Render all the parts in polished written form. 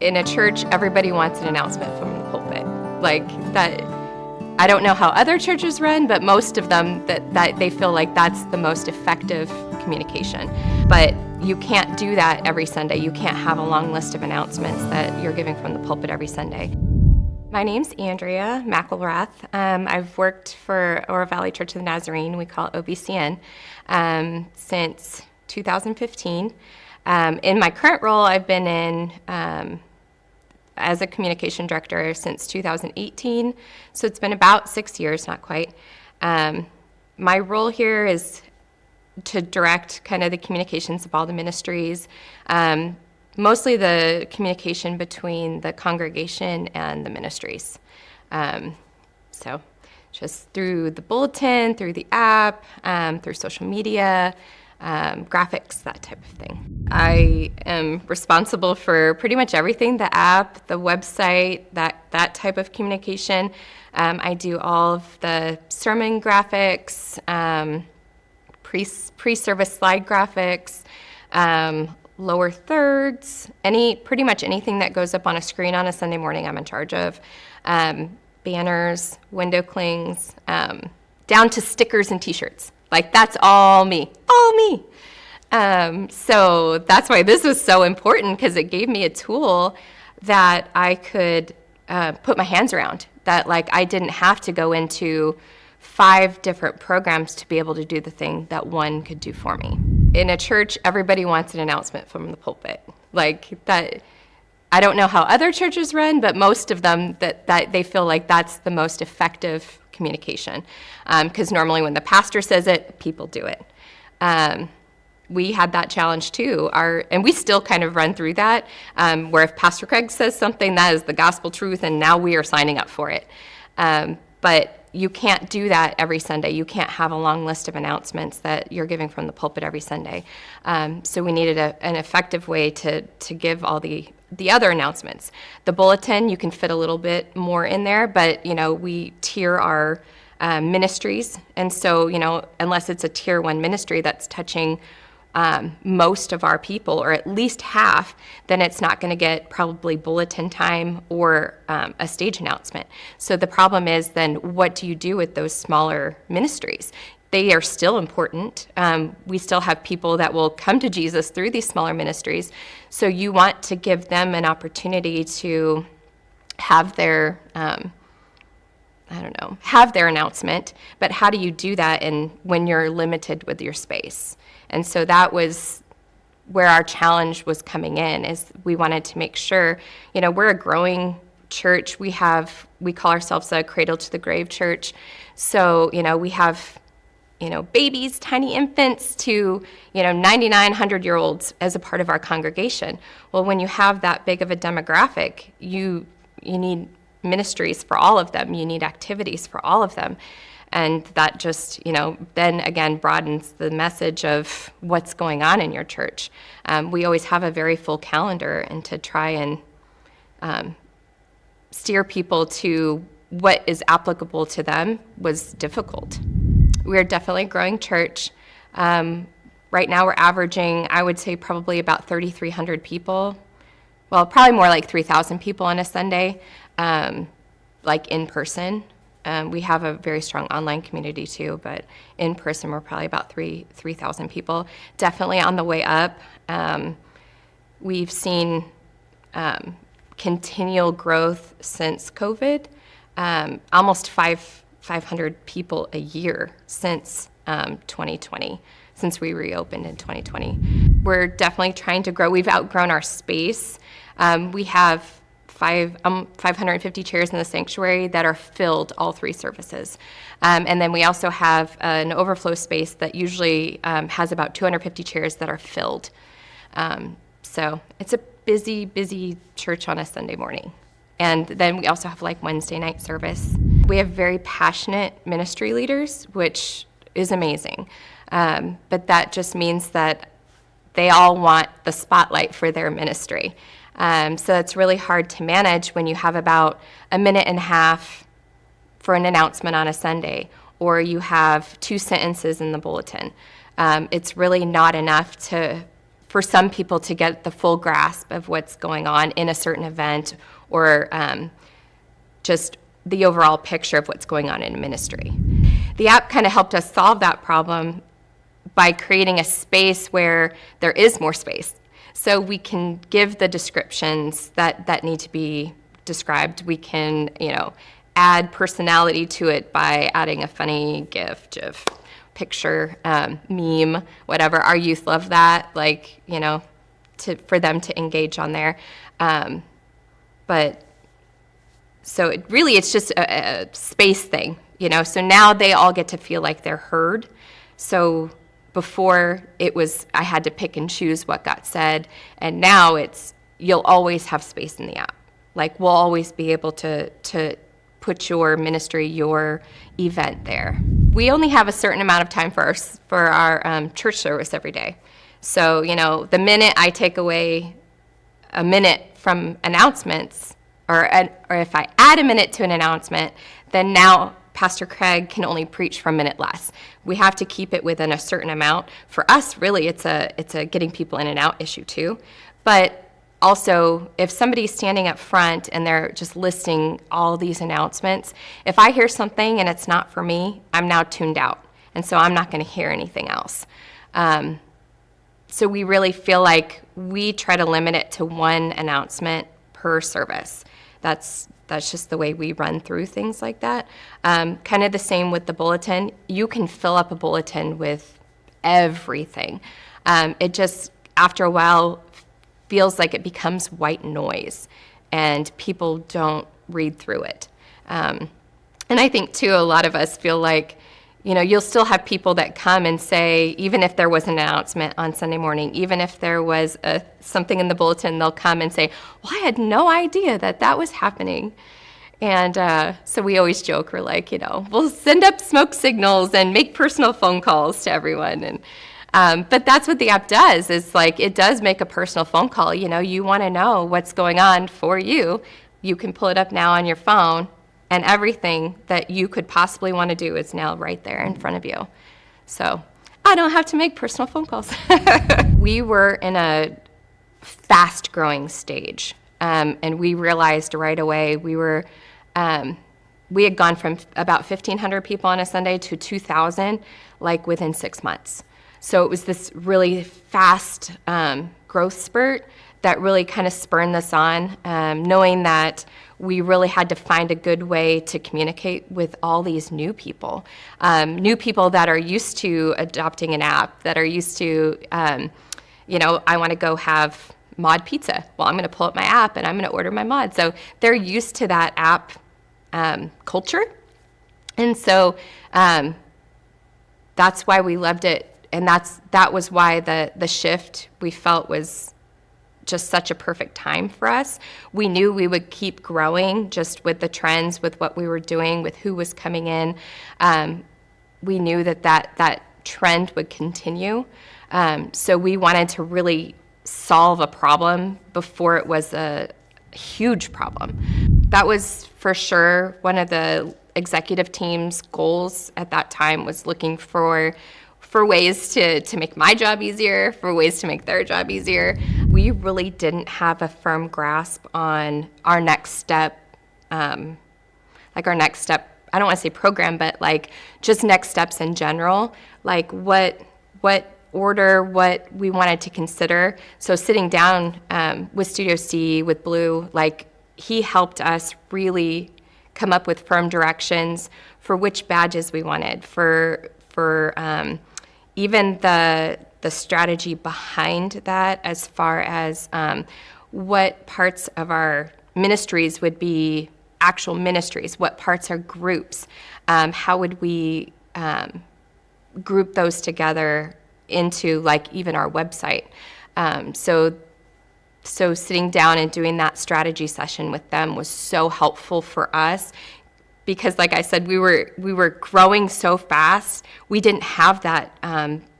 In a church, everybody wants an announcement from the pulpit. Like that, I don't know how other churches run, but most of them, that they feel like that's the most effective communication. But you can't do that every Sunday. You can't have a long list of announcements that you're giving from the pulpit every Sunday. My name's Andrea McElrath. I've worked for Oro Valley Church of the Nazarene, we call it OVCN, since 2015. In my current role, I've been in as a communication director since 2018, so it's been about 6 years, not quite. My role here is to direct kind of the communications of all the ministries, mostly the communication between the congregation and the ministries. So just through the bulletin, through the app, through social media, graphics, that type of thing. I am responsible for pretty much everything, the app, the website, that type of communication. I do all of the sermon graphics, pre-service slide graphics, lower thirds, pretty much anything that goes up on a screen on a Sunday morning I'm in charge of. Banners, window clings, down to stickers and t-shirts. Like, that's all me. So that's why this was so important, because it gave me a tool that I could put my hands around, that like I didn't have to go into 5 different programs to be able to do the thing that one could do for me. In a church, everybody wants an announcement from the pulpit. Like that, I don't know how other churches run, but most of them, that they feel like that's the most effective communication. Because normally when the pastor says it, people do it. We had that challenge too, and we still kind of run through that, where if Pastor Craig says something, that is the gospel truth, and now we are signing up for it. But you can't do that every Sunday. You can't have a long list of announcements that you're giving from the pulpit every Sunday. So we needed an effective way to give all the other announcements. The bulletin, you can fit a little bit more in there, but we tier our ministries, and so unless it's a tier 1 ministry that's touching most of our people, or at least half, then it's not going to get probably bulletin time or a stage announcement. So the problem is then, what do you do with those smaller ministries? They are still important. We still have people that will come to Jesus through these smaller ministries. So you want to give them an opportunity to have their have their announcement, but how do you do that when you're limited with your space? And so that was where our challenge was coming in, is we wanted to make sure, we're a growing church. We call ourselves a cradle to the grave church. So, we have, babies, tiny infants to, 99, 100-year-olds as a part of our congregation. Well, when you have that big of a demographic, you need ministries for all of them. You need activities for all of them. And that just, then again broadens the message of what's going on in your church. We always have a very full calendar, and to try and steer people to what is applicable to them was difficult. We're definitely a growing church. Right now we're averaging, I would say, probably about 3,300 people. Well, probably more like 3,000 people on a Sunday, like in person. We have a very strong online community too, but in person we're probably about 3,000 people. Definitely on the way up. We've seen continual growth since COVID, almost 500 people a year since 2020, since we reopened in 2020. We're definitely trying to grow. We've outgrown our space. We have 550 chairs in the sanctuary that are filled all 3 services. And then we also have an overflow space that usually has about 250 chairs that are filled. So it's a busy church on a Sunday morning. And then we also have like Wednesday night service. We have very passionate ministry leaders, which is amazing. But that just means that they all want the spotlight for their ministry. So it's really hard to manage when you have about a minute and a half for an announcement on a Sunday, or you have 2 sentences in the bulletin. It's really not enough for for some people to get the full grasp of what's going on in a certain event, or just the overall picture of what's going on in a ministry. The app kind of helped us solve that problem by creating a space where there is more space. So we can give the descriptions that need to be described. We can, add personality to it by adding a funny GIF, picture, meme, whatever. Our youth love that, for them to engage on there. But so it's just a space thing, So now they all get to feel like they're heard. So before it was, I had to pick and choose what got said, and now you'll always have space in the app. We'll always be able to put your ministry, your event there. We only have a certain amount of time for our church service every day. So, the minute I take away a minute from announcements, or if I add a minute to an announcement, then now Pastor Craig can only preach for a minute less. We have to keep it within a certain amount. For us, really, it's a getting people in and out issue too. But also, if somebody's standing up front and they're just listing all these announcements, if I hear something and it's not for me, I'm now tuned out. And so I'm not going to hear anything else. So we really feel like we try to limit it to one announcement per service. That's just the way we run through things like that. Kind of the same with the bulletin. You can fill up a bulletin with everything. It just, after a while, feels like it becomes white noise, and people don't read through it. And I think, too, a lot of us feel like, you'll still have people that come and say, even if there was an announcement on Sunday morning, even if there was something in the bulletin, they'll come and say, well, I had no idea that was happening. And so we always joke, we're like, we'll send up smoke signals and make personal phone calls to everyone. And but that's what the app does, is it does make a personal phone call. You want to know what's going on for you. You can pull it up now on your phone, and everything that you could possibly want to do is now right there in front of you. So I don't have to make personal phone calls. We were in a fast-growing stage, and we realized right away we had gone from about 1,500 people on a Sunday to 2,000, within 6 months. So it was this really fast growth spurt that really kind of spurred this on, knowing that we really had to find a good way to communicate with all these new people that are used to adopting an app, that are used to, I want to go have mod pizza. Well, I'm going to pull up my app and I'm going to order my mod. So they're used to that app culture. And so that's why we loved it. And that was why the shift we felt was just such a perfect time for us. We knew we would keep growing just with the trends, with what we were doing, with who was coming in. We knew that trend would continue. So we wanted to really solve a problem before it was a huge problem. That was for sure one of the executive team's goals at that time, was looking for ways to make my job easier, for ways to make their job easier. We really didn't have a firm grasp on our next step, our next step, I don't want to say program, but just next steps in general, what order, what we wanted to consider. So sitting down with Studio C, with Blue, he helped us really come up with firm directions for which badges we wanted, for even the strategy behind that, as far as what parts of our ministries would be actual ministries, what parts are groups, how would we group those together into even our website. So sitting down and doing that strategy session with them was so helpful for us, because like I said, we were growing so fast. We didn't have that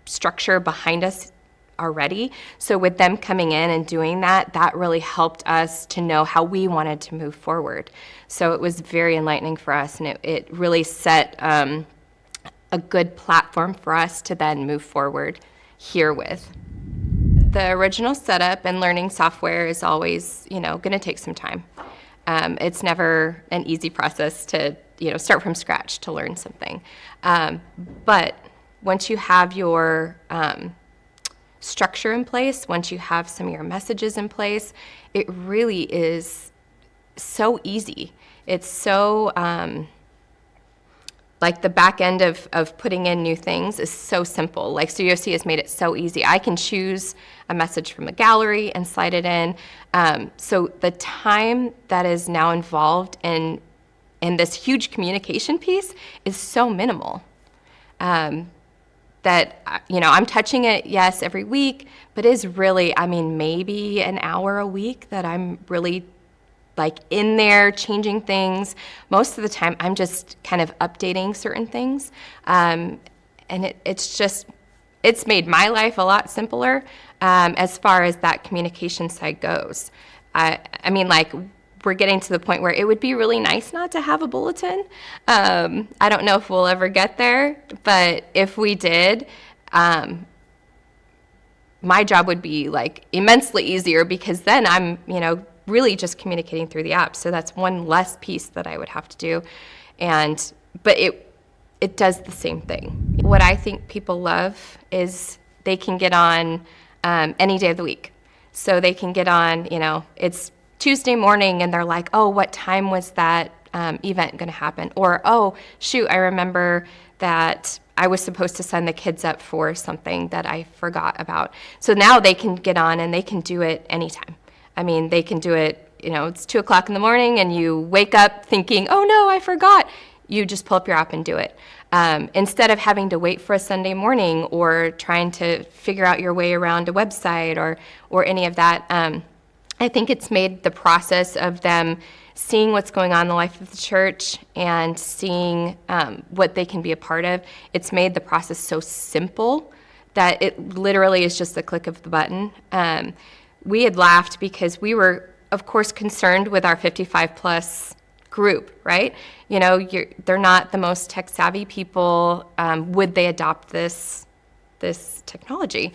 structure behind us already. So with them coming in and doing that really helped us to know how we wanted to move forward. So it was very enlightening for us, and it really set a good platform for us to then move forward here with. the original setup and learning software is always, going to take some time. It's never an easy process to, start from scratch to learn something. But once you have your structure in place, once you have some of your messages in place, it really is so easy. It's so, like the back end of putting in new things is so simple. Like COC has made it so easy. I can choose a message from a gallery and slide it in. So the time that is now involved in this huge communication piece is so minimal. That, I'm touching it, yes, every week, but is really, maybe an hour a week that I'm really like in there changing things. Most of the time, I'm just kind of updating certain things. And it's made my life a lot simpler as far as that communication side goes. We're getting to the point where it would be really nice not to have a bulletin. I don't know if we'll ever get there, but if we did, my job would be like immensely easier because then I'm, really just communicating through the app. So that's one less piece that I would have to do. But it does the same thing. What I think people love is they can get on any day of the week. So they can get on, it's Tuesday morning and they're like, oh, what time was that event going to happen? Or, oh, shoot, I remember that I was supposed to sign the kids up for something that I forgot about. So now they can get on and they can do it anytime. They can do it, it's 2 o'clock in the morning and you wake up thinking, oh no, I forgot. You just pull up your app and do it. Instead of having to wait for a Sunday morning or trying to figure out your way around a website or any of that. I think it's made the process of them seeing what's going on in the life of the church and seeing what they can be a part of. It's made the process so simple that it literally is just the click of the button. We had laughed because we were, of course, concerned with our 55-plus group, right? They're not the most tech-savvy people. Would they adopt this technology?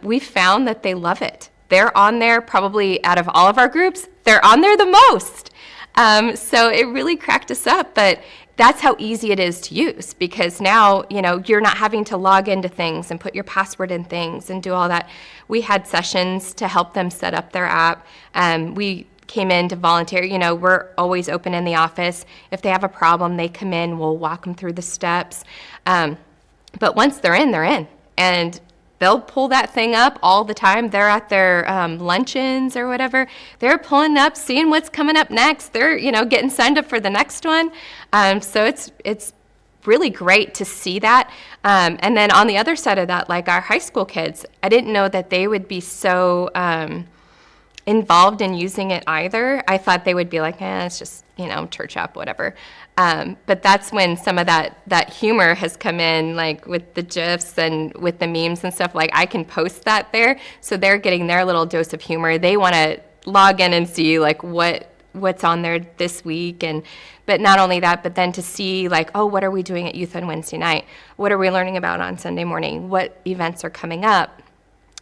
We found that they love it. They're on there probably out of all of our groups, they're on there the most. So it really cracked us up, but that's how easy it is to use because now, you're not having to log into things and put your password in things and do all that. We had sessions to help them set up their app. We came in to volunteer. We're always open in the office. If they have a problem, they come in, we'll walk them through the steps. But once they're in. And they'll pull that thing up all the time. They're at their luncheons or whatever. They're pulling up, seeing what's coming up next. They're, getting signed up for the next one. So it's really great to see that. And then on the other side of that, like our high school kids, I didn't know that they would be so involved in using it either. I thought they would be like, it's just, church app, whatever. But that's when some of that humor has come in, like with the GIFs and with the memes and stuff. Like I can post that there, so they're getting their little dose of humor. They want to log in and see like what's on there this week, but not only that, but then to see like, oh, what are we doing at youth on Wednesday night? What are we learning about on Sunday morning? What events are coming up?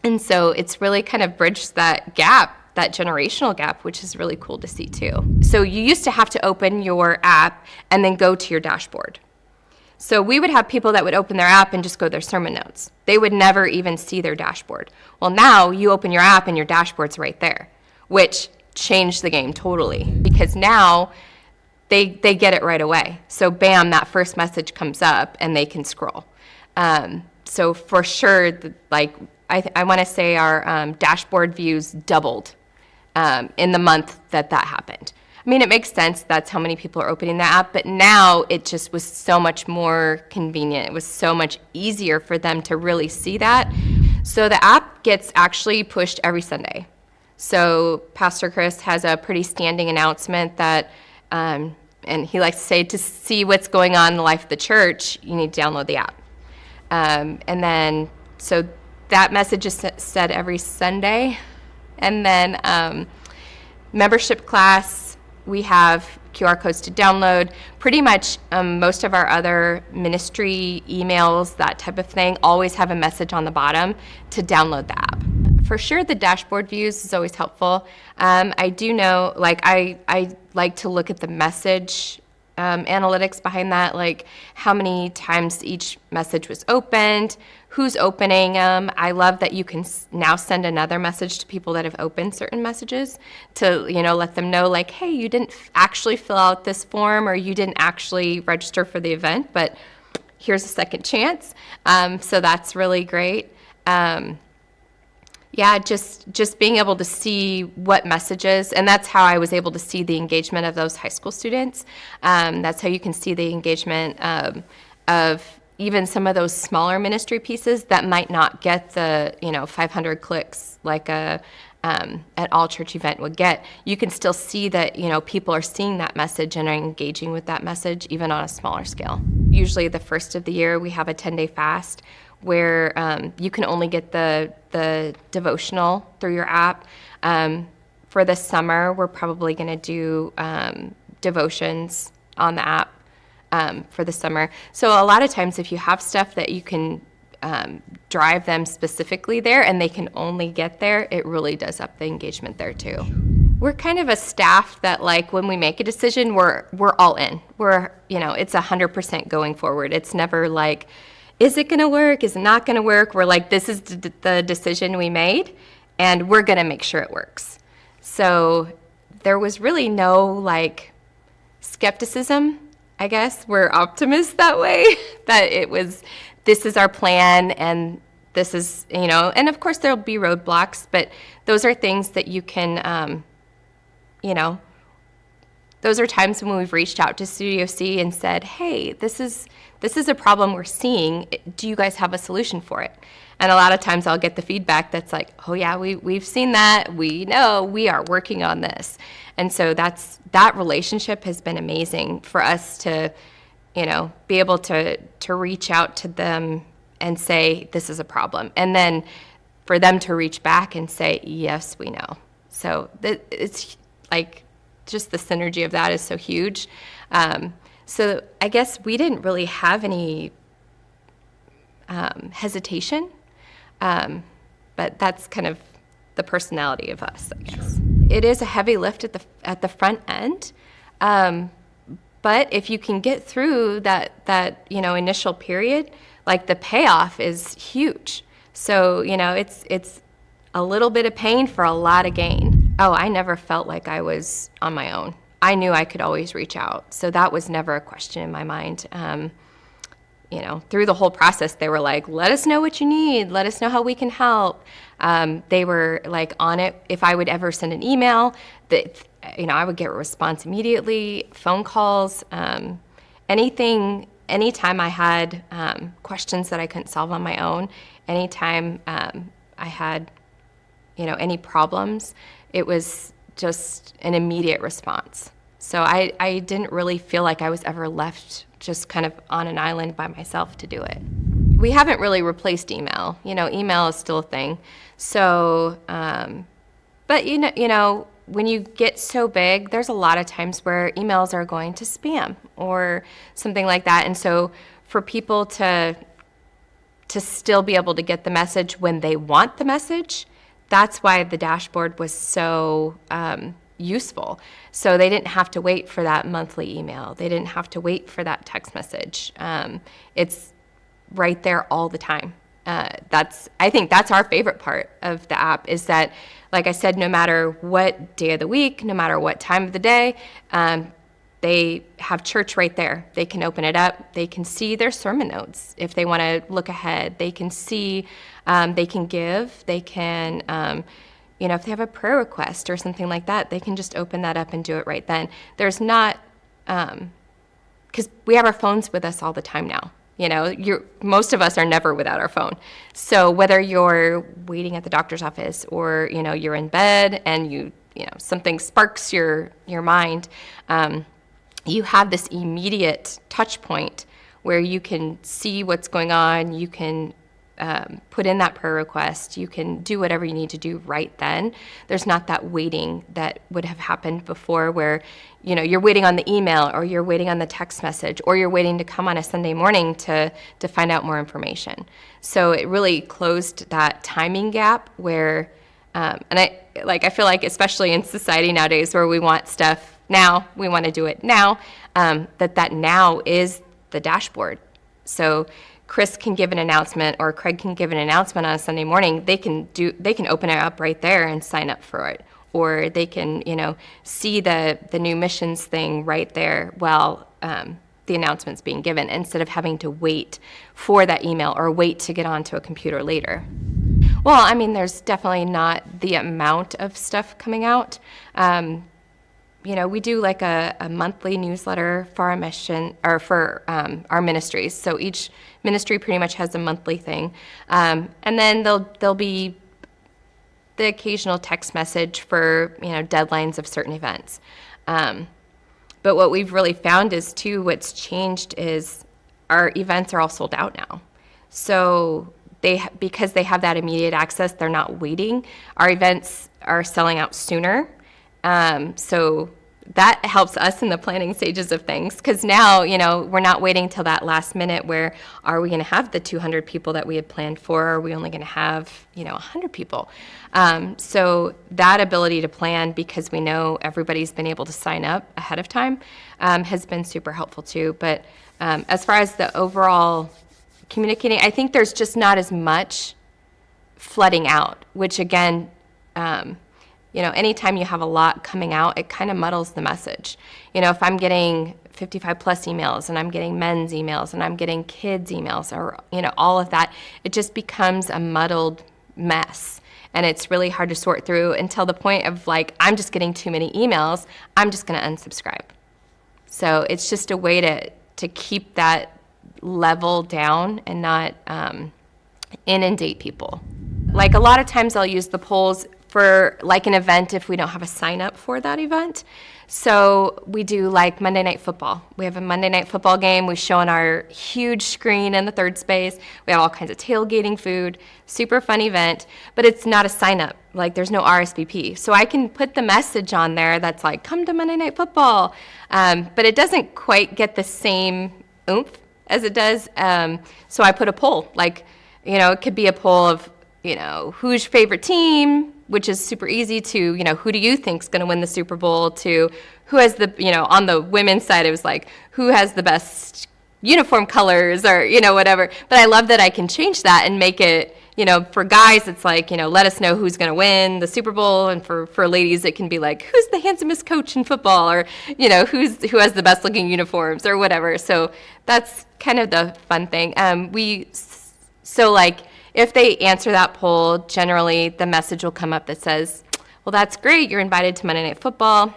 And so it's really kind of bridged that gap, that generational gap, which is really cool to see too. So you used to have to open your app and then go to your dashboard. So we would have people that would open their app and just go to their sermon notes. They would never even see their dashboard. Well, now you open your app and your dashboard's right there, which changed the game totally because now they get it right away. So bam, that first message comes up and they can scroll. So for sure, I want to say our dashboard views doubled in the month that happened. It makes sense. That's how many people are opening the app. But now it just was so much more convenient. It was so much easier for them to really see that. So the app gets actually pushed every Sunday. So Pastor Chris has a pretty standing announcement that, and he likes to say, to see what's going on in the life of the church, you need to download the app. And then, so that message is said every Sunday. And then membership class, we have QR codes to download. Pretty much most of our other ministry emails, that type of thing, always have a message on the bottom to download the app. For sure, the dashboard views is always helpful. I do know, like, I like to look at the message analytics behind that, like how many times each message was opened, who's opening them. I love that you can now send another message to people that have opened certain messages to, let them know, like, hey, you didn't actually fill out this form, or you didn't actually register for the event, but here's a second chance. So that's really great. Yeah, just being able to see what messages, and that's how I was able to see the engagement of those high school students. That's how you can see the engagement of even some of those smaller ministry pieces that might not get the 500 clicks like an all church event would get. You can still see that people are seeing that message and are engaging with that message even on a smaller scale. Usually the first of the year we have a 10-day fast where you can only get the devotional through your app. For the summer, we're probably going to do devotions on the app for the summer. So a lot of times if you have stuff that you can drive them specifically there and they can only get there, it really does up the engagement there too. We're kind of a staff that, like, when we make a decision, we're all in. It's 100% going forward. It's never like, is it going to work? Is it not going to work? We're like, this is the decision we made, and we're going to make sure it works. So there was really no, like, skepticism, I guess. We're optimists that way, that it was, this is our plan, and this is, and of course there'll be roadblocks, but those are things that you can, those are times when we've reached out to Studio C and said, hey, this is a problem we're seeing. Do you guys have a solution for it? And a lot of times I'll get the feedback that's like, oh yeah, we've seen that. We know, we are working on this. And so that relationship has been amazing for us to, be able to reach out to them and say, this is a problem. And then for them to reach back and say, yes, we know. So it's like, just the synergy of that is so huge. So I guess we didn't really have any hesitation, but that's kind of the personality of us, I guess. It is a heavy lift at the front end, but if you can get through that initial period, like, the payoff is huge. So it's a little bit of pain for a lot of gain. Oh, I never felt like I was on my own. I knew I could always reach out. So that was never a question in my mind. Through the whole process, they were like, let us know what you need. Let us know how we can help. They were, like, on it. If I would ever send an email, I would get a response immediately, phone calls, anything, anytime I had questions that I couldn't solve on my own, anytime I had, any problems, it was just an immediate response. So I didn't really feel like I was ever left just kind of on an island by myself to do it. We haven't really replaced email. Email is still a thing. So, but when you get so big, there's a lot of times where emails are going to spam or something like that. And so for people to still be able to get the message when they want the message, that's why the dashboard was so useful. So they didn't have to wait for that monthly email. They didn't have to wait for that text message. It's right there all the time. I think that's our favorite part of the app, is that, like I said, no matter what day of the week, no matter what time of the day, they have church right there. They can open it up. They can see their sermon notes if they want to look ahead. They can see, they can give. They can, if they have a prayer request or something like that, they can just open that up and do it right then. There's not, because we have our phones with us all the time now. Most of us are never without our phone. So whether you're waiting at the doctor's office or, you're in bed and something sparks your mind, you have this immediate touch point where you can see what's going on. You can put in that prayer request. You can do whatever you need to do right then. There's not that waiting that would have happened before where, you're waiting on the email or you're waiting on the text message or you're waiting to come on a Sunday morning to find out more information. So it really closed that timing gap where, and I feel like especially in society nowadays where we want stuff now, we want to do it now, that now is the dashboard. So Chris can give an announcement or Craig can give an announcement on a Sunday morning. They can open it up right there and sign up for it. Or they can, see the new missions thing right there while the announcement's being given instead of having to wait for that email or wait to get onto a computer later. Well, I mean, there's definitely not the amount of stuff coming out. We do like a monthly newsletter for our mission or for our ministries. So each ministry pretty much has a monthly thing, and then there'll be the occasional text message for deadlines of certain events. But what we've really found is too, what's changed is our events are all sold out now. So because they have that immediate access, they're not waiting. Our events are selling out sooner. So that helps us in the planning stages of things because now, we're not waiting till that last minute where are we going to have the 200 people that we had planned for? Or are we only going to have, 100 people? So that ability to plan because we know everybody's been able to sign up ahead of time has been super helpful too. But as far as the overall communicating, I think there's just not as much flooding out, which again, anytime you have a lot coming out, it kind of muddles the message. If I'm getting 55 plus emails and I'm getting men's emails and I'm getting kids emails or, all of that, it just becomes a muddled mess. And it's really hard to sort through until the point of I'm just getting too many emails, I'm just going to unsubscribe. So it's just a way to keep that level down and not inundate people. A lot of times I'll use the polls for an event if we don't have a sign up for that event. So we do Monday Night Football. We have a Monday Night Football game. We show on our huge screen in the third space. We have all kinds of tailgating food, super fun event, but it's not a sign up. There's no RSVP. So I can put the message on there that's come to Monday Night Football, but it doesn't quite get the same oomph as it does. So I put a poll. It could be a poll of, who's your favorite team, which is super easy to, who do you think's going to win the Super Bowl, to who has the, on the women's side, it was who has the best uniform colors or, whatever. But I love that I can change that and make it, for guys, it's let us know who's going to win the Super Bowl. And for ladies, it can be who's the handsomest coach in football or, who has the best looking uniforms or whatever. So that's kind of the fun thing. If they answer that poll, generally the message will come up that says, well, that's great, you're invited to Monday Night Football,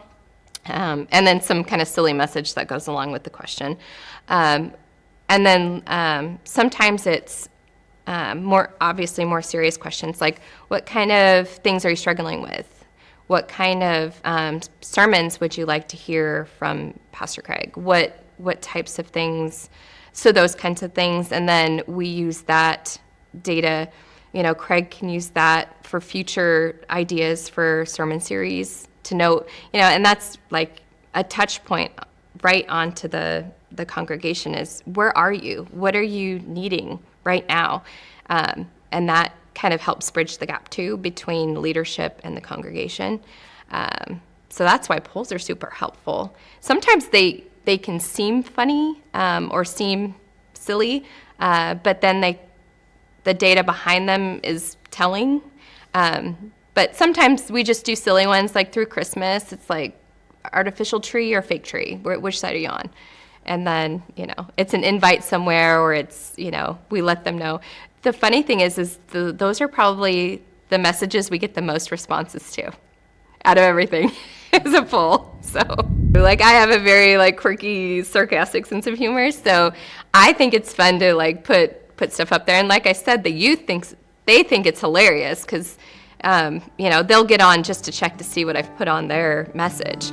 and then some kind of silly message that goes along with the question. And then sometimes it's more serious questions, like what kind of things are you struggling with? What kind of sermons would you like to hear from Pastor Craig? What types of things? So those kinds of things, and then we use that data, Craig can use that for future ideas for sermon series to note, and that's a touch point right onto the congregation is, where are you? What are you needing right now? And that kind of helps bridge the gap too between leadership and the congregation. So that's why polls are super helpful. Sometimes they can seem funny or seem silly, but then the data behind them is telling. But sometimes we just do silly ones, through Christmas, it's artificial tree or fake tree, which side are you on? And then, it's an invite somewhere, or it's, we let them know. The funny thing is those are probably the messages we get the most responses to out of everything is a poll. So I have a very quirky, sarcastic sense of humor. So I think it's fun to put stuff up there. And like I said, the youth think it's hilarious because, they'll get on just to check to see what I've put on their message.